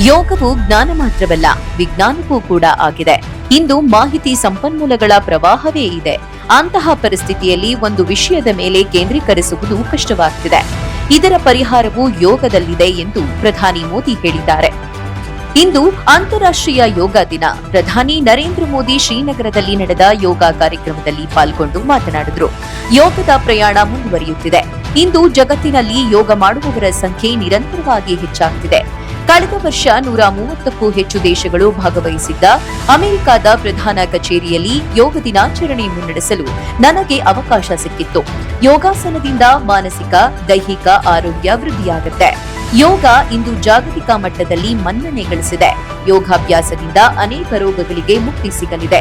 ಯೋಗವು ಜ್ಞಾನ ಮಾತ್ರವಲ್ಲ, ವಿಜ್ಞಾನವೂ ಕೂಡ ಆಗಿದೆ. ಇಂದು ಮಾಹಿತಿ ಸಂಪನ್ಮೂಲಗಳ ಪ್ರವಾಹವೇ ಇದೆ. ಅಂತಹ ಪರಿಸ್ಥಿತಿಯಲ್ಲಿ ಒಂದು ವಿಷಯದ ಮೇಲೆ ಕೇಂದ್ರೀಕರಿಸುವುದು ಕಷ್ಟವಾಗ್ತಿದೆ. ಇದರ ಪರಿಹಾರವು ಯೋಗದಲ್ಲಿದೆ ಎಂದು ಪ್ರಧಾನಿ ಮೋದಿ ಹೇಳಿದ್ದಾರೆ. ಇಂದು ಅಂತಾರಾಷ್ಟ್ರೀಯ ಯೋಗ ದಿನ. ಪ್ರಧಾನಿ ನರೇಂದ್ರ ಮೋದಿ ಶ್ರೀನಗರದಲ್ಲಿ ನಡೆದ ಯೋಗ ಕಾರ್ಯಕ್ರಮದಲ್ಲಿ ಪಾಲ್ಗೊಂಡು ಮಾತನಾಡಿದರು. ಯೋಗದ ಪ್ರಯಾಣ ಮುಂದುವರಿಯುತ್ತಿದೆ. ಇಂದು ಜಗತ್ತಿನಲ್ಲಿ ಯೋಗ ಮಾಡುವವರ ಸಂಖ್ಯೆ ನಿರಂತರವಾಗಿ ಹೆಚ್ಚಾಗುತ್ತಿದೆ. ಕಳೆದ ವರ್ಷ 130ಕ್ಕೂ ಹೆಚ್ಚು ದೇಶಗಳು ಭಾಗವಹಿಸಿದ್ದ ಅಮೆರಿಕದ ಪ್ರಧಾನ ಕಚೇರಿಯಲ್ಲಿ ಯೋಗ ದಿನಾಚರಣೆ ಮುನ್ನಡೆಸಲು ನನಗೆ ಅವಕಾಶ ಸಿಕ್ಕಿತ್ತು. ಯೋಗಾಸನದಿಂದ ಮಾನಸಿಕ, ದೈಹಿಕ ಆರೋಗ್ಯ ವೃದ್ಧಿಯಾಗುತ್ತೆ. ಯೋಗ ಇಂದು ಜಾಗತಿಕ ಮಟ್ಟದಲ್ಲಿ ಮನ್ನಣೆ ಗಳಿಸಿದೆ. ಯೋಗಾಭ್ಯಾಸದಿಂದ ಅನೇಕ ರೋಗಗಳಿಗೆ ಮುಕ್ತಿ ಸಿಗಲಿದೆ.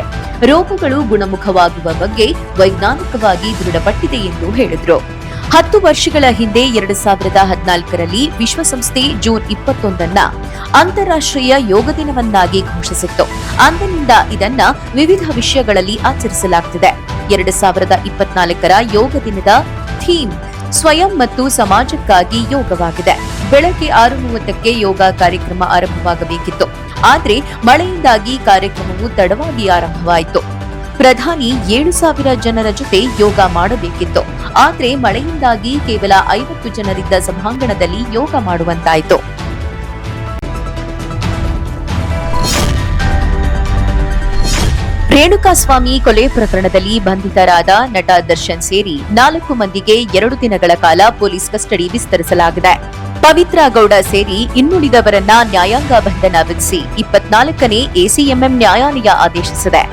ರೋಗಗಳು ಗುಣಮುಖವಾಗುವ ಬಗ್ಗೆ ವೈಜ್ಞಾನಿಕವಾಗಿ ದೃಢಪಟ್ಟಿದೆ ಎಂದು ಹೇಳಿದರು. 10 ವರ್ಷಗಳ ಹಿಂದೆ 2014ರಲ್ಲಿ ವಿಶ್ವಸಂಸ್ಥೆ ಜೂನ್ 21 ಅಂತಾರಾಷ್ಟ್ರೀಯ ಯೋಗ ದಿನವನ್ನಾಗಿ ಘೋಷಿಸಿತ್ತು. ಅಂದಿನಿಂದ ಇದನ್ನ ವಿವಿಧ ವಿಷಯಗಳಲ್ಲಿ ಆಚರಿಸಲಾಗುತ್ತಿದೆ. 2024ರ ಯೋಗ ದಿನದ ಥೀಮ್ ಸ್ವಯಂ ಮತ್ತು ಸಮಾಜಕ್ಕಾಗಿ ಯೋಗವಾಗಿದೆ. ಬೆಳಗ್ಗೆ 6:30ಕ್ಕೆ ಯೋಗ ಕಾರ್ಯಕ್ರಮ ಆರಂಭವಾಗಬೇಕಿತ್ತು. ಆದರೆ ಮಳೆಯಿಂದಾಗಿ ಕಾರ್ಯಕ್ರಮವು ತಡವಾಗಿ ಆರಂಭವಾಯಿತು. ಪ್ರಧಾನಿ 7,000 ಜನರ ಜೊತೆ ಯೋಗ ಮಾಡಬೇಕಿತ್ತು. ಆದರೆ ಮಳೆಯಿಂದಾಗಿ ಕೇವಲ 50 ಜನರಿದ್ದ ಸಭಾಂಗಣದಲ್ಲಿ ಯೋಗ ಮಾಡುವಂತಾಯಿತು. ರೇಣುಕಾಸ್ವಾಮಿ ಕೊಲೆ ಪ್ರಕರಣದಲ್ಲಿ ಬಂಧಿತರಾದ ನಟ ದರ್ಶನ್ ಸೇರಿ 4 ಮಂದಿಗೆ 2 ದಿನಗಳ ಕಾಲ ಪೊಲೀಸ್ ಕಸ್ಟಡಿ ವಿಸ್ತರಿಸಲಾಗಿದೆ. ಪವಿತ್ರ ಗೌಡ ಸೇರಿ ಇನ್ನುಳಿದವರನ್ನ ನ್ಯಾಯಾಂಗ ಬಂಧನ ವಿಧಿಸಿ 24ನೇ ಎಸಿಎಂಎಂ ನ್ಯಾಯಾಲಯ ಆದೇಶಿಸಿದೆ.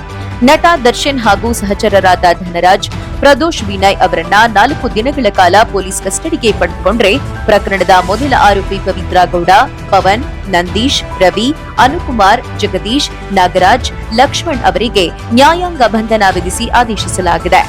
ನಟ ದರ್ಶನ್ ಹಾಗೂ ಸಹಚರರಾದ ಧನರಾಜ್, ಪ್ರದೋಷ್ ವಿನಯ್ ಅವರನ್ನ 4 ದಿನಗಳ ಕಾಲ ಪೊಲೀಸ್ ಕಸ್ಟಡಿಗೆ ಪಡೆದುಕೊಂಡ್ರೆ ಪ್ರಕರಣದ ಮೊದಲ ಆರೋಪಿ ಪವಿತ್ರ ಗೌಡ, ಪವನ್, ನಂದೀಶ್, ರವಿ, ಅನುಕುಮಾರ್, ಜಗದೀಶ್, ನಾಗರಾಜ್, ಲಕ್ಷ್ಮಣ್ ಅವರಿಗೆ ನ್ಯಾಯಾಂಗ ಬಂಧನ ವಿಧಿಸಿ ಆದೇಶಿಸಲಾಗಿದೆ.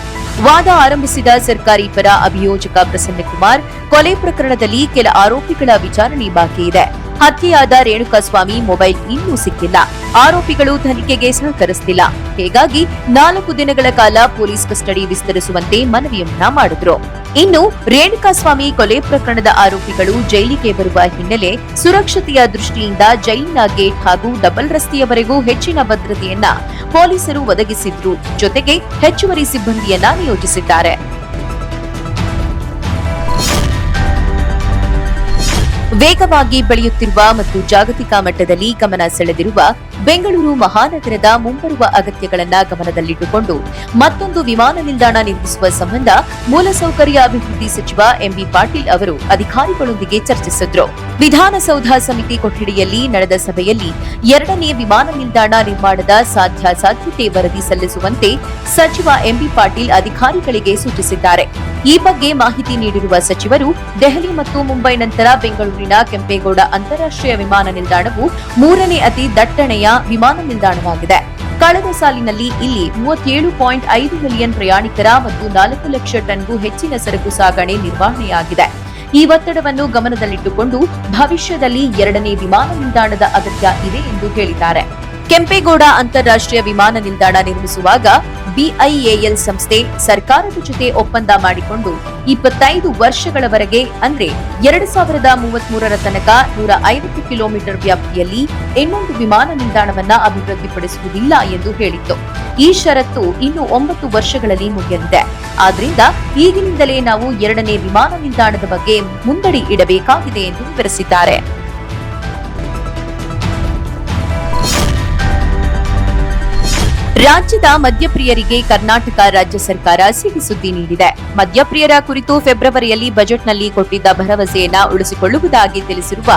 ವಾದ ಆರಂಭಿಸಿದ ಸರ್ಕಾರಿ ಪರ ಅಭಿಯೋಜಕ ಪ್ರಸನ್ನಕುಮಾರ್, ಕೊಲೆ ಪ್ರಕರಣದಲ್ಲಿ ಕೆಲ ಆರೋಪಿಗಳ ವಿಚಾರಣೆ ಬಾಕಿ ಇದೆ. ಹತ್ಯೆಯಾದ ರೇಣುಕಾಸ್ವಾಮಿ ಮೊಬೈಲ್ ಇನ್ನೂ ಸಿಕ್ಕಿಲ್ಲ. ಆರೋಪಿಗಳು ತನಿಖೆಗೆ ಸಹಕರಿಸುತ್ತಿಲ್ಲ. ಹೀಗಾಗಿ 4 ದಿನಗಳ ಕಾಲ ಪೊಲೀಸ್ ಕಸ್ಟಡಿ ವಿಸ್ತರಿಸುವಂತೆ ಮನವಿಯನ್ನ ಮಾಡಿದ್ರು. ಇನ್ನು ರೇಣುಕಾಸ್ವಾಮಿ ಕೊಲೆ ಪ್ರಕರಣದ ಆರೋಪಿಗಳು ಜೈಲಿಗೆ ಬರುವ ಹಿನ್ನೆಲೆ ಸುರಕ್ಷತೆಯ ದೃಷ್ಟಿಯಿಂದ ಜೈಲಿನ ಗೇಟ್ ಹಾಗೂ ಡಬಲ್ ರಸ್ತೆಯವರೆಗೂ ಹೆಚ್ಚಿನ ಭದ್ರತೆಯನ್ನ ಪೊಲೀಸರು ಒದಗಿಸಿದ್ರು. ಜೊತೆಗೆ ಹೆಚ್ಚುವರಿ ಸಿಬ್ಬಂದಿಯನ್ನ ನಿಯೋಜಿಸಿದ್ದಾರೆ. ವೇಗವಾಗಿ ಬೆಳೆಯುತ್ತಿರುವ ಮತ್ತು ಜಾಗತಿಕ ಮಟ್ಟದಲ್ಲಿ ಗಮನ ಸೆಳೆದಿರುವ ಬೆಂಗಳೂರು ಮಹಾನಗರದ ಮುಂಬರುವ ಅಗತ್ಯಗಳನ್ನು ಗಮನದಲ್ಲಿಟ್ಟುಕೊಂಡು ಮತ್ತೊಂದು ವಿಮಾನ ನಿಲ್ದಾಣ ನಿರ್ಮಿಸುವ ಸಂಬಂಧ ಮೂಲಸೌಕರ್ಯ ಅಭಿವೃದ್ಧಿ ಸಚಿವ ಎಂಬಿ ಪಾಟೀಲ್ ಅವರು ಅಧಿಕಾರಿಗಳೊಂದಿಗೆ ಚರ್ಚಿಸಿದ್ರು. ವಿಧಾನಸೌಧ ಸಮಿತಿ ಕೊಠಡಿಯಲ್ಲಿ ನಡೆದ ಸಭೆಯಲ್ಲಿ 2ನೇ ವಿಮಾನ ನಿಲ್ದಾಣ ನಿರ್ಮಾಣದ ಸಾಧ್ಯತೆ ವರದಿ ಸಲ್ಲಿಸುವಂತೆ ಸಚಿವ ಎಂಬಿ ಪಾಟೀಲ್ ಅಧಿಕಾರಿಗಳಿಗೆ ಸೂಚಿಸಿದ್ದಾರೆ. ಈ ಬಗ್ಗೆ ಮಾಹಿತಿ ನೀಡಿರುವ ಸಚಿವರು, ದೆಹಲಿ ಮತ್ತು ಮುಂಬೈ ನಂತರ ಬೆಂಗಳೂರಿನ ಕೆಂಪೇಗೌಡ ಅಂತಾರಾಷ್ಟ್ರೀಯ ವಿಮಾನ ನಿಲ್ದಾಣವು 3ನೇ ಅತಿ ದಟ್ಟಣೆಯ ವಿಮಾನ ನಿಲ್ದಾಣವಾಗಿದೆ. ಕಳೆದ ಸಾಲಿನಲ್ಲಿ ಇಲ್ಲಿ 37.5 ಮಿಲಿಯನ್ ಪ್ರಯಾಣಿಕರ ಮತ್ತು 4 ಲಕ್ಷ ಟನ್ಗೂ ಹೆಚ್ಚಿನ ಸರಕು ಸಾಗಣೆ ನಿರ್ವಹಣೆಯಾಗಿದೆ. ಈ ಒತ್ತಡವನ್ನು ಗಮನದಲ್ಲಿಟ್ಟುಕೊಂಡು ಭವಿಷ್ಯದಲ್ಲಿ 2ನೇ ವಿಮಾನ ನಿಲ್ದಾಣದ ಅಗತ್ಯ ಇದೆ ಎಂದು ಹೇಳಿದ್ದಾರೆ. ಕೆಂಪೇಗೌಡ ಅಂತಾರಾಷ್ಟ್ರೀಯ ವಿಮಾನ ನಿಲ್ದಾಣ ನಿರ್ಮಿಸುವಾಗ ಬಿಐಎಎಲ್ ಸಂಸ್ಥೆ ಸರ್ಕಾರದ ಜೊತೆ ಒಪ್ಪಂದ ಮಾಡಿಕೊಂಡು 25 ವರ್ಷಗಳವರೆಗೆ ಅಂದ್ರೆ 2033ರ ತನಕ 150 ಕಿಲೋಮೀಟರ್ ವ್ಯಾಪ್ತಿಯಲ್ಲಿ ಇನ್ನೊಂದು ವಿಮಾನ ನಿಲ್ದಾಣವನ್ನ ಅಭಿವೃದ್ಧಿಪಡಿಸುವುದಿಲ್ಲ ಎಂದು ಹೇಳಿತ್ತು. ಈ ಷರತ್ತು ಇನ್ನು 9 ವರ್ಷಗಳಲ್ಲಿ ಮುಗಿಯಲಿದೆ. ಆದ್ರಿಂದ ಈಗಿನಿಂದಲೇ ನಾವು 2ನೇ ವಿಮಾನ ನಿಲ್ದಾಣದ ಬಗ್ಗೆ ಮುಂದಡಿ ಇಡಬೇಕಾಗಿದೆ ಎಂದು ವಿವರಿಸಿದ್ದಾರೆ. ರಾಜ್ಯದ ಮದ್ಯಪ್ರಿಯರಿಗೆ ಕರ್ನಾಟಕ ರಾಜ್ಯ ಸರ್ಕಾರ ಸಿಹಿ ಸುದ್ದಿ ನೀಡಿದೆ. ಮದ್ಯಪ್ರಿಯರ ಕುರಿತು ಫೆಬ್ರವರಿಯಲ್ಲಿ ಬಜೆಟ್ನಲ್ಲಿ ಕೊಟ್ಟಿದ್ದ ಭರವಸೆಯನ್ನ ಉಳಿಸಿಕೊಳ್ಳುವುದಾಗಿ ತಿಳಿಸಿರುವ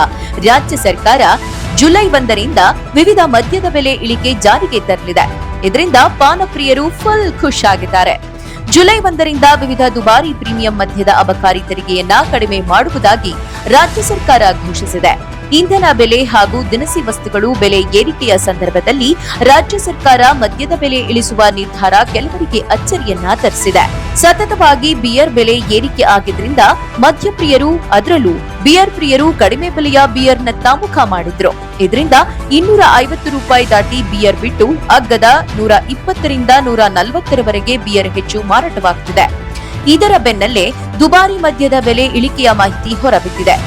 ರಾಜ್ಯ ಸರ್ಕಾರ ಜುಲೈ 1ರಿಂದ ವಿವಿಧ ಮದ್ಯದ ಬೆಲೆ ಇಳಿಕೆ ಜಾರಿಗೆ ತರಲಿದೆ. ಇದರಿಂದ ಪಾನಪ್ರಿಯರು ಫುಲ್ ಖುಷ್ ಆಗಿದ್ದಾರೆ. ಜುಲೈ 1ರಿಂದ ವಿವಿಧ ದುಬಾರಿ ಪ್ರೀಮಿಯಂ ಮದ್ಯದ ಅಬಕಾರಿ ತೆರಿಗೆಯನ್ನ ಕಡಿಮೆ ಮಾಡುವುದಾಗಿ ರಾಜ್ಯ ಸರ್ಕಾರ ಘೋಷಿಸಿದೆ. ಇಂಧನ ಬೆಲೆ ಹಾಗೂ ದಿನಸಿ ವಸ್ತುಗಳು ಬೆಲೆ ಏರಿಕೆಯ ಸಂದರ್ಭದಲ್ಲಿ ರಾಜ್ಯ ಸರ್ಕಾರ ಮದ್ಯದ ಬೆಲೆ ಇಳಿಸುವ ನಿರ್ಧಾರ ಕೆಲವರಿಗೆ ಅಚ್ಚರಿಯನ್ನ ತರಿಸಿದೆ. ಸತತವಾಗಿ ಬಿಯರ್ ಬೆಲೆ ಏರಿಕೆ ಆಗಿದ್ರಿಂದ ಮದ್ಯಪ್ರಿಯರು, ಅದರಲ್ಲೂ ಬಿಯರ್ ಪ್ರಿಯರು ಕಡಿಮೆ ಬೆಲೆಯ ಬಿಯರ್ನತ್ತ ಮುಖ ಮಾಡಿದ್ರು. ಇದರಿಂದ 250 ರೂಪಾಯಿ ದಾಟಿ ಬಿಯರ್ ಬಿಟ್ಟು ಅಗ್ಗದ 120ರಿಂದ 140ರವರೆಗೆ ಬಿಯರ್ ಹೆಚ್ಚು ಮಾರಾಟವಾಗುತ್ತಿದೆ. ಇದರ ಬೆನ್ನಲ್ಲೇ ದುಬಾರಿ ಮದ್ಯದ ಬೆಲೆ ಇಳಿಕೆಯ ಮಾಹಿತಿ ಹೊರಬಿದ್ದಿದೆ.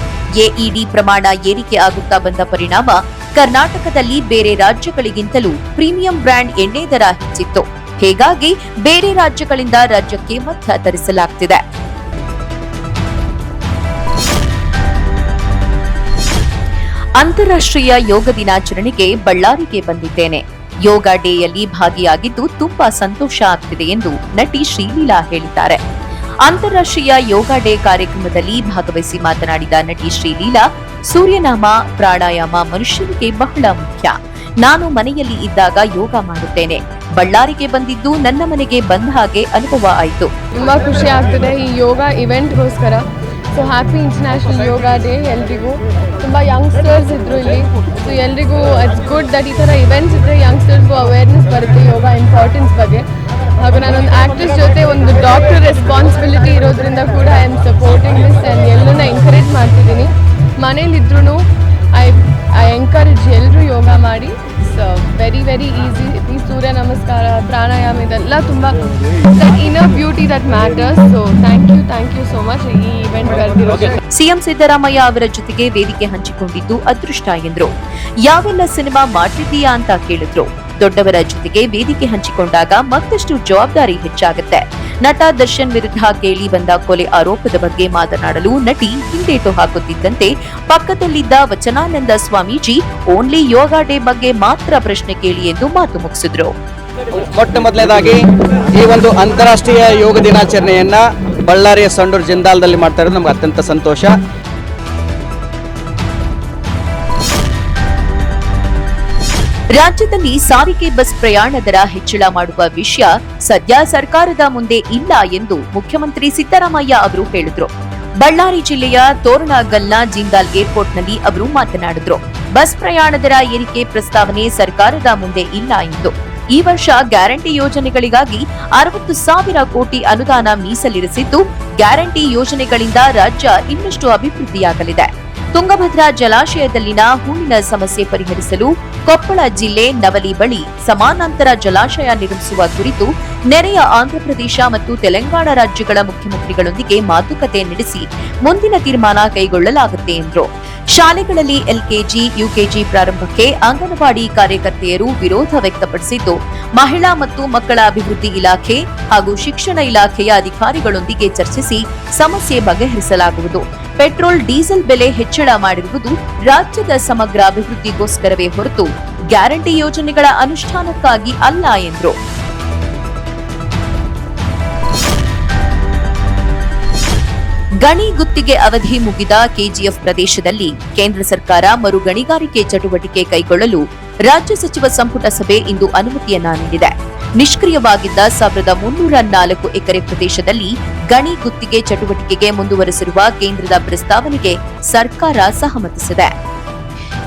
ಎಇಡಿ ಪ್ರಮಾಣ ಏರಿಕೆ ಆಗುತ್ತಾ ಬಂದ ಪರಿಣಾಮ ಕರ್ನಾಟಕದಲ್ಲಿ ಬೇರೆ ರಾಜ್ಯಗಳಿಗಿಂತಲೂ ಪ್ರೀಮಿಯಂ ಬ್ರ್ಯಾಂಡ್ ಎಣ್ಣೆ ದರ ಹೆಚ್ಚಿತ್ತು. ಹೀಗಾಗಿ ಬೇರೆ ರಾಜ್ಯಗಳಿಂದ ರಾಜ್ಯಕ್ಕೆ ಮದ್ಯ ತರಿಸಲಾಗುತ್ತಿದೆ. ಅಂತಾರಾಷ್ಟ್ರೀಯ ಯೋಗ ದಿನಾಚರಣೆಗೆ ಬಳ್ಳಾರಿಗೆ ಬಂದಿದ್ದೇನೆ. ಯೋಗ ಡೇಯಲ್ಲಿ ಭಾಗಿಯಾಗಿದ್ದು ತುಂಬಾ ಸಂತೋಷ ಆಗ್ತಿದೆ ಎಂದು ನಟಿ ಶ್ರೀಲೀಲಾ ಹೇಳಿದ್ದಾರೆ. ಅಂತಾರಾಷ್ಟ್ರೀಯ ಯೋಗ ಡೇ ಕಾರ್ಯಕ್ರಮದಲ್ಲಿ ಭಾಗವಹಿಸಿ ಮಾತನಾಡಿದ ನಟಿ ಶ್ರೀಲೀಲಾ, ಸೂರ್ಯನಾಮ, ಪ್ರಾಣಾಯಾಮ ಮನುಷ್ಯನಿಗೆ ಬಹಳ ಮುಖ್ಯ. ನಾನು ಮನೆಯಲ್ಲಿ ಇದ್ದಾಗ ಯೋಗ ಮಾಡುತ್ತೇನೆ. ಬಳ್ಳಾರಿಗೆ ಬಂದಿದ್ದು ನನ್ನ ಮನೆಗೆ ಬಂದ ಹಾಗೆ ಅನುಭವ ಆಯಿತು. ತುಂಬಾ ಖುಷಿ ಆಗ್ತಿದೆ ಈ ಯೋಗ ಇವೆಂಟ್ಗೋಸ್ಕರ. ಸೊ ಹ್ಯಾಪಿ ಇಂಟರ್ನ್ಯಾಷನಲ್ ಯೋಗ ಡೇ ಎಲ್ರಿಗೂ. ತುಂಬ ಯಂಗ್ಸ್ಟರ್ಸ್ ಇದ್ರು ಇಲ್ಲಿ. ಸೊ ಎಲ್ರಿಗೂ ಇಟ್ಸ್ ಗುಡ್ ದಟ್ ಈ ಥರ ಇವೆಂಟ್ಸ್ ಇದ್ದರೆ ಯಂಗ್ಸ್ಟರ್ಸ್ಗೂ ಅವೇರ್ನೆಸ್ ಬರುತ್ತೆ ಯೋಗ ಇಂಪಾರ್ಟೆನ್ಸ್ ಬಗ್ಗೆ. ಹಾಗೂ ನಾನೊಂದು ಆಕ್ಟ್ರೆಸ್ ಜೊತೆ ಒಂದು ಡಾಕ್ಟರ್ ರೆಸ್ಪಾನ್ಸಿಬಿಲಿಟಿ ಇರೋದ್ರಿಂದ ಕೂಡ I am supporting this and ಎಲ್ಲರನ್ನ ಎಂಕರೇಜ್ ಮಾಡ್ತಿದ್ದೀನಿ. ಮನೇಲಿದ್ರೂ ಐ ಎಂಕರೇಜ್ ಎಲ್ಲರೂ ಯೋಗ ಮಾಡಿ. Very very easy. ಈ ಸೂರ್ಯ ನಮಸ್ಕಾರ, ಪ್ರಾಣಾಯಾಮ ಇದೆಲ್ಲ ತುಂಬ inner beauty that matters. So thank you so much ಈ ಇವೆಂಟ್ ಕರೆದಿರೋದು. ಸಿಎಂ ಸಿದ್ದರಾಮಯ್ಯ ಅವರ ಜೊತೆಗೆ ವೇದಿಕೆ ಹಂಚಿಕೊಂಡಿದ್ದು ಅದೃಷ್ಟ ಎಂದ್ರು. ಯಾವೆಲ್ಲ ಸಿನಿಮಾ ಮಾಡ್ತಿದ್ದೀಯಾ ಅಂತ ಕೇಳಿದ್ರು. ದೊಡ್ಡವರ ಜೊತೆಗೆ ವೇದಿಕೆ ಹಂಚಿಕೊಂಡಾಗ ಮತ್ತಷ್ಟು ಜವಾಬ್ದಾರಿ ಹೆಚ್ಚಾಗುತ್ತೆ. ನಟ ದರ್ಶನ್ ವಿರುದ್ಧ ಕೇಳಿ ಬಂದ ಕೊಲೆ ಆರೋಪದ ಬಗ್ಗೆ ಮಾತನಾಡಲು ನಟಿ ಹಿಂದೇಟು ಹಾಕುತ್ತಿದ್ದಂತೆ ಪಕ್ಕದಲ್ಲಿದ್ದ ವಚನಾನಂದ ಸ್ವಾಮೀಜಿ ಓನ್ಲಿ ಯೋಗ ಡೇ ಬಗ್ಗೆ ಮಾತ್ರ ಪ್ರಶ್ನೆ ಕೇಳಿ ಎಂದು ಮಾತು ಮುಗಿಸಿದ್ರು. ಮೊಟ್ಟ ಮೊದಲನೇದಾಗಿ ಈ ಒಂದು ಅಂತಾರಾಷ್ಟ್ರೀಯ ಯೋಗ ದಿನಾಚರಣೆಯನ್ನ ಬಳ್ಳಾರಿಯ ಸಂಡೂರು ಜಿಂದಾಲ್ದಲ್ಲಿ ಮಾಡ್ತಾ ಇರೋದು ನಮ್ಗೆ ಅತ್ಯಂತ ಸಂತೋಷ. ರಾಜ್ಯದಲ್ಲಿ ಸಾರಿಗೆ ಬಸ್ ಪ್ರಯಾಣ ದರ ಹೆಚ್ಚಳ ಮಾಡುವ ವಿಷಯ ಸದ್ಯ ಸರ್ಕಾರದ ಮುಂದೆ ಇಲ್ಲ ಎಂದು ಮುಖ್ಯಮಂತ್ರಿ ಸಿದ್ದರಾಮಯ್ಯ ಅವರು ಹೇಳಿದ್ರು. ಬಳ್ಳಾರಿ ಜಿಲ್ಲೆಯ ತೋರಣಗಲ್ನ ಜಿಂದಾಲ್ ಏರ್ಪೋರ್ಟ್ನಲ್ಲಿ ಅವರು ಮಾತನಾಡಿದ್ರು. ಬಸ್ ಪ್ರಯಾಣ ದರ ಏರಿಕೆ ಪ್ರಸ್ತಾವನೆ ಸರ್ಕಾರದ ಮುಂದೆ ಇಲ್ಲ ಎಂದು. ಈ ವರ್ಷ ಗ್ಯಾರಂಟಿ ಯೋಜನೆಗಳಿಗಾಗಿ 60,000 ಕೋಟಿ ಅನುದಾನ ಮೀಸಲಿರಿಸಿದ್ದು, ಗ್ಯಾರಂಟಿ ಯೋಜನೆಗಳಿಂದ ರಾಜ್ಯ ಇನ್ನಷ್ಟು ಅಭಿವೃದ್ಧಿಯಾಗಲಿದೆ. ತುಂಗಭದ್ರಾ ಜಲಾಶಯದಲ್ಲಿನ ಹೂಳಿನ ಸಮಸ್ಯೆ ಪರಿಹರಿಸಲು ಕೊಪ್ಪಳ ಜಿಲ್ಲೆ ನವಲಿ ಬಳಿ ಸಮಾನಾಂತರ ಜಲಾಶಯ ನಿರ್ಮಿಸುವ ಕುರಿತು ನೆರೆಯ ಆಂಧ್ರಪ್ರದೇಶ ಮತ್ತು ತೆಲಂಗಾಣ ರಾಜ್ಯಗಳ ಮುಖ್ಯಮಂತ್ರಿಗಳೊಂದಿಗೆ ಮಾತುಕತೆ ನಡೆಸಿ ಮುಂದಿನ ತೀರ್ಮಾನ ಕೈಗೊಳ್ಳಲಾಗುತ್ತೆ ಎಂದರು. ಶಾಲೆಗಳಲ್ಲಿ ಎಲ್ಕೆಜಿ, ಯುಕೆಜಿ ಪ್ರಾರಂಭಕ್ಕೆ ಅಂಗನವಾಡಿ ಕಾರ್ಯಕರ್ತೆಯರು ವಿರೋಧ ವ್ಯಕ್ತಪಡಿಸಿದ್ದು, ಮಹಿಳಾ ಮತ್ತು ಮಕ್ಕಳ ಅಭಿವೃದ್ಧಿ ಇಲಾಖೆ ಹಾಗೂ ಶಿಕ್ಷಣ ಇಲಾಖೆಯ ಅಧಿಕಾರಿಗಳೊಂದಿಗೆ ಚರ್ಚಿಸಿ ಸಮಸ್ಯೆ ಬಗೆಹರಿಸಲಾಗುವುದು. ಪೆಟ್ರೋಲ್, ಡೀಸೆಲ್ ಬೆಲೆ ಹೆಚ್ಚಳ ಮಾಡಿರುವುದು ರಾಜ್ಯದ ಸಮಗ್ರ ಅಭಿವೃದ್ಧಿಗೋಸ್ಕರವೇ ಹೊರತು ಗ್ಯಾರಂಟಿ ಯೋಜನೆಗಳ ಅನುಷ್ಠಾನಕ್ಕಾಗಿ ಅಲ್ಲ ಎಂದರು. ಗಣಿ ಗುತ್ತಿಗೆ ಅವಧಿ ಮುಗಿದ ಕೆಜಿಎಫ್ ಪ್ರದೇಶದಲ್ಲಿ ಕೇಂದ್ರ ಸರ್ಕಾರ ಮರು ಗಣಿಗಾರಿಕೆ ಚಟುವಟಿಕೆ ಕೈಗೊಳ್ಳಲು ರಾಜ್ಯ ಸಚಿವ ಸಂಪುಟ ಸಭೆ ಇಂದು ಅನುಮತಿಯನ್ನ ನೀಡಿದೆ. ನಿಷ್ಕ್ರಿಯವಾಗಿದ್ದ 1304 ಎಕರೆ ಪ್ರದೇಶದಲ್ಲಿ ಗಣಿ ಗುತ್ತಿಗೆ ಚಟುವಟಿಕೆಗೆ ಮುಂದುವರೆಸಿರುವ ಕೇಂದ್ರದ ಪ್ರಸ್ತಾವನೆಗೆ ಸರ್ಕಾರ ಸಹಮತಿಸಿದೆ.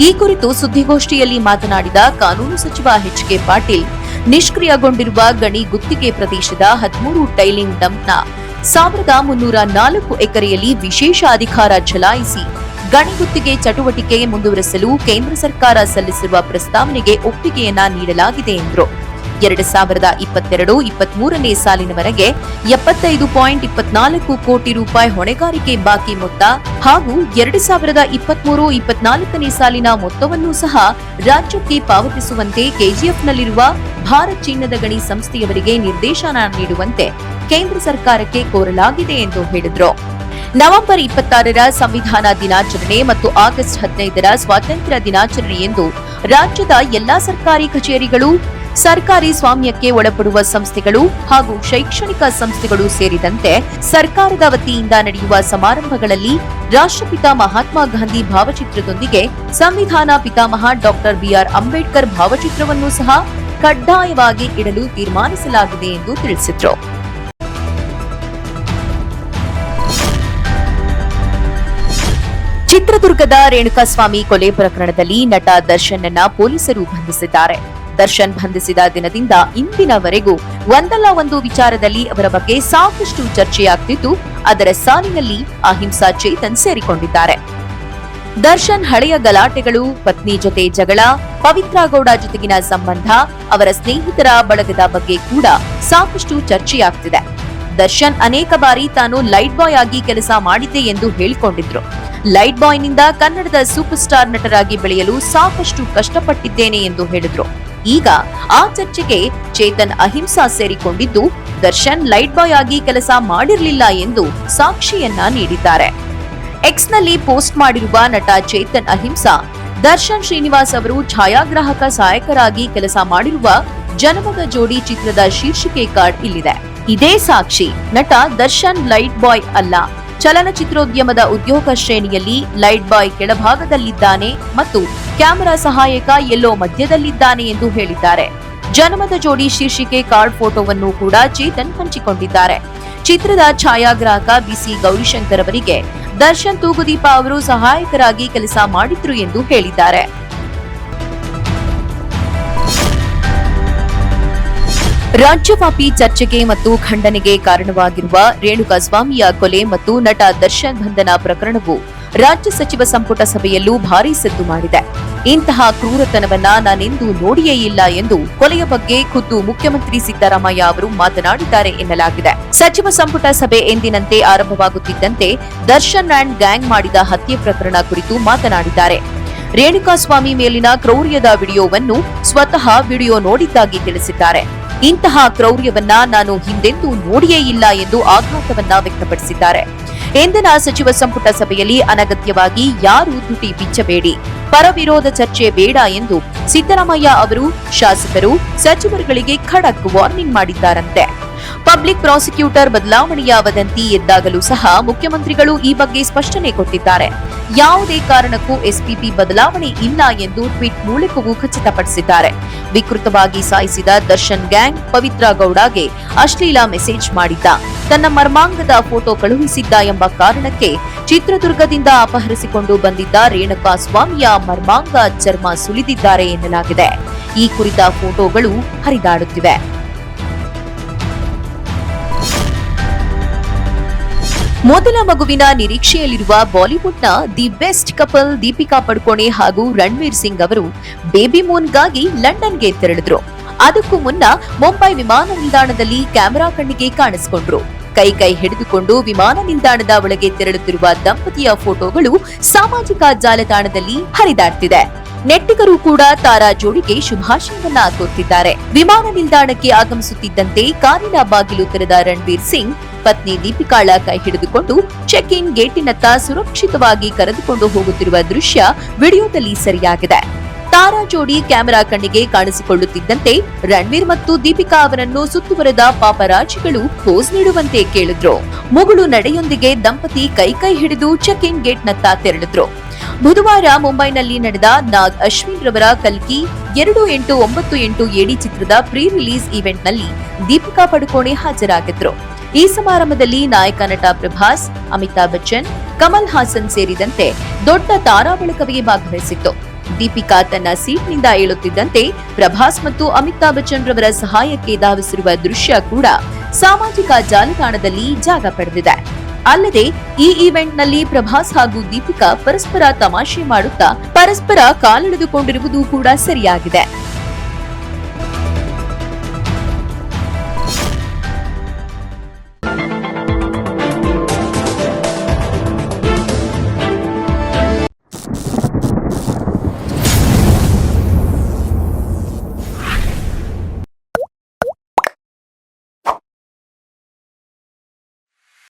ಈ ಕುರಿತು ಸುದ್ದಿಗೋಷ್ಠಿಯಲ್ಲಿ ಮಾತನಾಡಿದ ಕಾನೂನು ಸಚಿವ ಎಚ್.ಕೆ. ಪಾಟೀಲ್, ನಿಷ್ಕ್ರಿಯಗೊಂಡಿರುವ ಗಣಿ ಗುತ್ತಿಗೆ ಪ್ರದೇಶದ 13 ಟೈಲಿಂಗ್ ಡಂಪ್ನ 1304 ಎಕರೆಯಲ್ಲಿ ವಿಶೇಷ ಅಧಿಕಾರ ಚಲಾಯಿಸಿ ಗಣಿ ಗುತ್ತಿಗೆ ಚಟುವಟಿಕೆ ಮುಂದುವರೆಸಲು ಕೇಂದ್ರ ಸರ್ಕಾರ ಸಲ್ಲಿಸಿರುವ ಪ್ರಸ್ತಾವನೆಗೆ ಒಪ್ಪಿಗೆಯನ್ನ ನೀಡಲಾಗಿದೆ ಎಂದರು. 2022-23ನೇ ಸಾಲಿನವರೆಗೆ 75.24 ಕೋಟಿ ರೂಪಾಯಿ ಹೊಣೆಗಾರಿಕೆ ಬಾಕಿ ಮೊತ್ತ ಹಾಗೂ 2023-24ನೇ ಸಾಲಿನ ಮೊತ್ತವನ್ನೂ ಸಹ ರಾಜ್ಯಕ್ಕೆ ಪಾವತಿಸುವಂತೆ ಕೆಜಿಎಫ್ನಲ್ಲಿರುವ ಭಾರತ್ ಚಿನ್ನದ ಗಣಿ ಸಂಸ್ಥೆಯವರಿಗೆ ನಿರ್ದೇಶನ ನೀಡುವಂತೆ ಕೇಂದ್ರ ಸರ್ಕಾರಕ್ಕೆ ಕೋರಲಾಗಿದೆ ಎಂದು ಹೇಳಿದರು. ನವೆಂಬರ್ 26ರ ಸಂವಿಧಾನ ದಿನಾಚರಣೆ ಮತ್ತು ಆಗಸ್ಟ್ 15ರ ಸ್ವಾತಂತ್ರ್ಯ ದಿನಾಚರಣೆಯಂದು ರಾಜ್ಯದ ಎಲ್ಲಾ ಸರ್ಕಾರಿ ಕಚೇರಿಗಳು, ಸರ್ಕಾರಿ ಸ್ವಾಮ್ಯಕ್ಕೆ ಒಳಪಡುವ ಸಂಸ್ಥೆಗಳು ಹಾಗೂ ಶೈಕ್ಷಣಿಕ ಸಂಸ್ಥೆಗಳು ಸೇರಿದಂತೆ ಸರ್ಕಾರದ ವತಿಯಿಂದ ನಡೆಯುವ ಸಮಾರಂಭಗಳಲ್ಲಿ ರಾಷ್ಟ್ರಪಿತ ಮಹಾತ್ಮ ಗಾಂಧಿ ಭಾವಚಿತ್ರದೊಂದಿಗೆ ಸಂವಿಧಾನ ಪಿತಾಮಹ ಡಾಕ್ಟರ್ ಬಿಆರ್ ಅಂಬೇಡ್ಕರ್ ಭಾವಚಿತ್ರವನ್ನು ಸಹ ಕಡ್ಡಾಯವಾಗಿ ಇಡಲು ತೀರ್ಮಾನಿಸಲಾಗಿದೆ ಎಂದು ತಿಳಿಸಿದರು. ಚಿತ್ರದುರ್ಗದ ರೇಣುಕಾಸ್ವಾಮಿ ಕೊಲೆ ಪ್ರಕರಣದಲ್ಲಿ ನಟ ದರ್ಶನ್ ಅನ್ನ ಪೊಲೀಸರು ಬಂಧಿಸಿದ್ದಾರೆ. ದರ್ಶನ್ ಬಂಧಿಸಿದ ದಿನದಿಂದ ಇಂದಿನವರೆಗೂ ಒಂದಲ್ಲ ಒಂದು ವಿಚಾರದಲ್ಲಿ ಅವರ ಬಗ್ಗೆ ಸಾಕಷ್ಟು ಚರ್ಚೆಯಾಗ್ತಿದ್ದು, ಅದರ ಸಾಲಿನಲ್ಲಿ ಅಹಿಂಸಾ ಚೇತನ್ ಸೇರಿಕೊಂಡಿದ್ದಾರೆ. ದರ್ಶನ್ ಹಳೆಯ ಗಲಾಟೆಗಳು, ಪತ್ನಿ ಜೊತೆ ಜಗಳ, ಪವಿತ್ರ ಗೌಡ ಜೊತೆಗಿನ ಸಂಬಂಧ, ಅವರ ಸ್ನೇಹಿತರ ಬಳಗದ ಬಗ್ಗೆ ಕೂಡ ಸಾಕಷ್ಟು ಚರ್ಚೆಯಾಗ್ತಿದೆ. ದರ್ಶನ್ ಅನೇಕ ಬಾರಿ ತಾನು ಲೈಟ್ ಬಾಯ್ ಆಗಿ ಕೆಲಸ ಮಾಡಿದ್ದೆ ಎಂದು ಹೇಳಿಕೊಂಡಿದ್ರು. ಲೈಟ್ ಬಾಯ್ನಿಂದ ಕನ್ನಡದ ಸೂಪರ್ ಸ್ಟಾರ್ ನಟರಾಗಿ ಬೆಳೆಯಲು ಸಾಕಷ್ಟು ಕಷ್ಟಪಟ್ಟಿದ್ದೇನೆ ಎಂದು ಹೇಳಿದ್ರು. ಈಗ ಆ ಚರ್ಚೆಗೆ ಚೇತನ್ ಅಹಿಂಸಾ ಸೇರಿಕೊಂಡಿದ್ದು ದರ್ಶನ್ ಲೈಟ್ ಬಾಯ್ ಆಗಿ ಕೆಲಸ ಮಾಡಿರಲಿಲ್ಲ ಎಂದು ಸಾಕ್ಷಿಯನ್ನ ನೀಡಿದ್ದಾರೆ. ಎಕ್ಸ್ನಲ್ಲಿ ಪೋಸ್ಟ್ ಮಾಡಿರುವ ನಟ ಚೇತನ್ ಅಹಿಂಸಾ, ದರ್ಶನ್ ಶ್ರೀನಿವಾಸ್ ಅವರು ಛಾಯಾಗ್ರಾಹಕ ಸಹಾಯಕರಾಗಿ ಕೆಲಸ ಮಾಡಿರುವ ಜನಮದ ಜೋಡಿ ಚಿತ್ರದ ಶೀರ್ಷಿಕೆ ಕಾರ್ಡ್ ಇಲ್ಲಿದೆ. ಇದೇ ಸಾಕ್ಷಿ. ನಟ ದರ್ಶನ್ ಲೈಟ್ ಬಾಯ್ ಅಲ್ಲ, ಚಲನಚಿತ್ರೋದ್ಯಮದ ಉದ್ಯೋಗ ಶ್ರೇಣಿಯಲ್ಲಿ ಲೈಟ್ ಬಾಯ್ ಕೆಳಭಾಗದಲ್ಲಿದ್ದಾನೆ ಮತ್ತು ಕ್ಯಾಮೆರಾ ಸಹಾಯಕ ಎಲ್ಲೋ ಮಧ್ಯದಲ್ಲಿದ್ದಾನೆ ಎಂದು ಹೇಳಿದ್ದಾರೆ. ಜನಮದ ಜೋಡಿ ಶೀರ್ಷಿಕೆ ಕಾರ್ಡ್ ಫೋಟೋವನ್ನು ಕೂಡ ಚೇತನ್ ಹಂಚಿಕೊಂಡಿದ್ದಾರೆ. ಚಿತ್ರದ ಛಾಯಾಗ್ರಾಹಕ ಬಿಸಿ ಗೌರಿಶಂಕರ್ ಅವರಿಗೆ ದರ್ಶನ್ ತೂಗುದೀಪ ಅವರು ಸಹಾಯಕರಾಗಿ ಕೆಲಸ ಮಾಡಿದ್ರು ಎಂದು ಹೇಳಿದ್ದಾರೆ. ರಾಜ್ಯವ್ಯಾಪಿ ಚರ್ಚೆಗೆ ಮತ್ತು ಖಂಡನೆಗೆ ಕಾರಣವಾಗಿರುವ ರೇಣುಕಾಸ್ವಾಮಿಯ ಕೊಲೆ ಮತ್ತು ನಟ ದರ್ಶನ್ ಬಂಧನ ಪ್ರಕರಣವು ರಾಜ್ಯ ಸಚಿವ ಸಂಪುಟ ಸಭೆಯಲ್ಲೂ ಭಾರೀ ಸದ್ದು ಮಾಡಿದೆ. ಇಂತಹ ಕ್ರೂರತನವನ್ನ ನಾನೆಂದೂ ನೋಡಿಯೇ ಇಲ್ಲ ಎಂದು ಕೊಲೆಯ ಬಗ್ಗೆ ಖುದ್ದು ಮುಖ್ಯಮಂತ್ರಿ ಸಿದ್ದರಾಮಯ್ಯ ಅವರು ಮಾತನಾಡಿದ್ದಾರೆ ಎನ್ನಲಾಗಿದೆ. ಸಚಿವ ಸಂಪುಟ ಸಭೆ ಎಂದಿನಂತೆ ಆರಂಭವಾಗುತ್ತಿದ್ದಂತೆ ದರ್ಶನ್ ಅಂಡ್ ಗ್ಯಾಂಗ್ ಮಾಡಿದ ಹತ್ಯೆ ಪ್ರಕರಣ ಕುರಿತು ಮಾತನಾಡಿದ್ದಾರೆ. ರೇಣುಕಾಸ್ವಾಮಿ ಮೇಲಿನ ಕ್ರೌರ್ಯದ ವಿಡಿಯೋವನ್ನು ಸ್ವತಃ ವಿಡಿಯೋ ನೋಡಿದ್ದಾಗಿ ತಿಳಿಸಿದ್ದಾರೆ. ಇಂತಹ ಕ್ರೌರ್ಯವನ್ನ ನಾನು ಹಿಂದೆಂದೂ ನೋಡಿಯೇ ಇಲ್ಲ ಎಂದು ಆಘಾತವನ್ನ ವ್ಯಕ್ತಪಡಿಸಿದ್ದಾರೆ. ಇಂದಿನ ಸಚಿವ ಸಂಪುಟ ಸಭೆಯಲ್ಲಿ ಅನಗತ್ಯವಾಗಿ ಯಾರೂ ತುಟಿ ಬಿಚ್ಚಬೇಡಿ, ಪರವಿರೋಧ ಚರ್ಚೆ ಬೇಡ ಎಂದು ಸಿದ್ದರಾಮಯ್ಯ ಅವರು ಶಾಸಕರು, ಸಚಿವರುಗಳಿಗೆ ಖಡಕ್ ವಾರ್ನಿಂಗ್ ಮಾಡಿದ್ದಾರಂತೆ. ಪಬ್ಲಿಕ್ ಪ್ರಾಸಿಕ್ಯೂಟರ್ ಬದಲಾವಣೆಯ ವದಂತಿ ಎದ್ದಾಗಲೂ ಸಹ ಮುಖ್ಯಮಂತ್ರಿಗಳು ಈ ಬಗ್ಗೆ ಸ್ಪಷ್ಟನೆ ಕೊಟ್ಟಿದ್ದಾರೆ. ಯಾವುದೇ ಕಾರಣಕ್ಕೂ ಎಸ್ಪಿಪಿ ಬದಲಾವಣೆ ಇಲ್ಲ ಎಂದು ಟ್ವೀಟ್ ಮೂಲಕವೂ ಖಚಿತಪಡಿಸಿದ್ದಾರೆ. ವಿಕೃತವಾಗಿ ಸಾಯಿಸಿದ ದರ್ಶನ್ ಗ್ಯಾಂಗ್ ಪವಿತ್ರ ಗೌಡಗೆ ಅಶ್ಲೀಲ ಮೆಸೇಜ್ ಮಾಡಿದ್ದ, ತನ್ನ ಮರ್ಮಾಂಗದ ಫೋಟೋ ಕಳುಹಿಸಿದ್ದ ಎಂಬ ಕಾರಣಕ್ಕೆ ಚಿತ್ರದುರ್ಗದಿಂದ ಅಪಹರಿಸಿಕೊಂಡು ಬಂದಿದ್ದ ರೇಣುಕಾಸ್ವಾಮಿಯ ಮರ್ಮಾಂಗ ಚರ್ಮ ಸುಲಿದಿದ್ದಾರೆ ಎನ್ನಲಾಗಿದೆ. ಈ ಕುರಿತ ಫೋಟೋಗಳು ಹರಿದಾಡುತ್ತಿವೆ. ಮೊದಲ ಮಗುವಿನ ನಿರೀಕ್ಷೆಯಲ್ಲಿರುವ ಬಾಲಿವುಡ್ನ the best couple Deepika Padukone ಹಾಗೂ ರಣವೀರ್ ಸಿಂಗ್ ಅವರು ಬೇಬಿ ಮೂನ್ಗಾಗಿ ಲಂಡನ್ಗೆ ತೆರಳಿದ್ರು. ಅದಕ್ಕೂ ಮುನ್ನ ಮುಂಬೈ ವಿಮಾನ ನಿಲ್ದಾಣದಲ್ಲಿ ಕ್ಯಾಮೆರಾ ಕಣ್ಣಿಗೆ ಕಾಣಿಸಿಕೊಂಡ್ರು. ಕೈ ಹಿಡಿದುಕೊಂಡು ವಿಮಾನ ನಿಲ್ದಾಣದ ಒಳಗೆ ತೆರಳುತ್ತಿರುವ ದಂಪತಿಯ ಫೋಟೋಗಳು ಸಾಮಾಜಿಕ ಜಾಲತಾಣದಲ್ಲಿ ಹರಿದಾಡ್ತಿದೆ. ನೆಟ್ಟಿಗರು ಕೂಡ ತಾರಾ ಜೋಡಿಗೆ ಶುಭಾಶಯವನ್ನ ಕೋರ್ತಿದ್ದಾರೆ. ವಿಮಾನ ನಿಲ್ದಾಣಕ್ಕೆ ಆಗಮಿಸುತ್ತಿದ್ದಂತೆ ಕಾರಿನ ಬಾಗಿಲು ತೆರೆದ ರಣವೀರ್ ಸಿಂಗ್ ಪತ್ನಿ ದೀಪಿಕಾಳ ಕೈ ಹಿಡಿದುಕೊಂಡು ಚೆಕ್ ಇನ್ ಗೇಟಿನತ್ತ ಸುರಕ್ಷಿತವಾಗಿ ಕರೆದುಕೊಂಡು ಹೋಗುತ್ತಿರುವ ದೃಶ್ಯ ವಿಡಿಯೋದಲ್ಲಿ ಸೆರೆಯಾಗಿದೆ. ತಾರಾ ಜೋಡಿ ಕ್ಯಾಮೆರಾ ಕಣ್ಣಿಗೆ ಕಾಣಿಸಿಕೊಳ್ಳುತ್ತಿದ್ದಂತೆ ರಣವೀರ್ ಮತ್ತು ದೀಪಿಕಾ ಅವರನ್ನು ಸುತ್ತುವರೆದ ಪಾಪರಾಜಿಗಳು ಪೋಸ್ ನೀಡುವಂತೆ ಕೇಳಿದ್ರು. ಮುಗುಳು ನಡೆಯೊಂದಿಗೆ ದಂಪತಿ ಕೈ ಹಿಡಿದು ಚೆಕ್ ಇನ್ ಗೇಟ್ನತ್ತ ತೆರಳಿದ್ರು. ಬುಧವಾರ ಮುಂಬೈನಲ್ಲಿ ನಡೆದ ನಾಗ್ ಅಶ್ವಿನ್ ರವರ ಕಲ್ಕಿ 2898 AD ಚಿತ್ರದ ಪ್ರೀ ರಿಲೀಸ್ ಈವೆಂಟ್ನಲ್ಲಿ ದೀಪಿಕಾ ಪಡುಕೋಣೆ ಹಾಜರಾಗಿದ್ರು. ಈ ಸಮಾರಂಭದಲ್ಲಿ ನಾಯಕ ನಟ ಪ್ರಭಾಸ್, ಅಮಿತಾಬ್ ಬಚ್ಚನ್, ಕಮಲ್ ಹಾಸನ್ ಸೇರಿದಂತೆ ದೊಡ್ಡ ತಾರಾ ಬಳಗವೇ ಭಾಗವಹಿಸಿತ್ತು. ದೀಪಿಕಾ ತನ್ನ ಸೀಟ್ನಿಂದ ಏಳುತ್ತಿದ್ದಂತೆ ಪ್ರಭಾಸ್ ಮತ್ತು ಅಮಿತಾಬ್ ಬಚ್ಚನ್ ರವರ ಸಹಾಯಕ್ಕೆ ಧಾವಿಸಿರುವ ದೃಶ್ಯ ಕೂಡ ಸಾಮಾಜಿಕ ಜಾಲತಾಣದಲ್ಲಿ ಜಾಗ ಪಡೆದಿದೆ. ಅಲ್ಲದೆ ಈ ಈವೆಂಟ್ನಲ್ಲಿ ಪ್ರಭಾಸ್ ಹಾಗೂ ದೀಪಿಕಾ ಪರಸ್ಪರ ತಮಾಷೆ ಮಾಡುತ್ತಾ ಪರಸ್ಪರ ಕಾಲೆಳೆದುಕೊಂಡಿರುವುದು ಕೂಡ ಸರಿಯಾಗಿದೆ.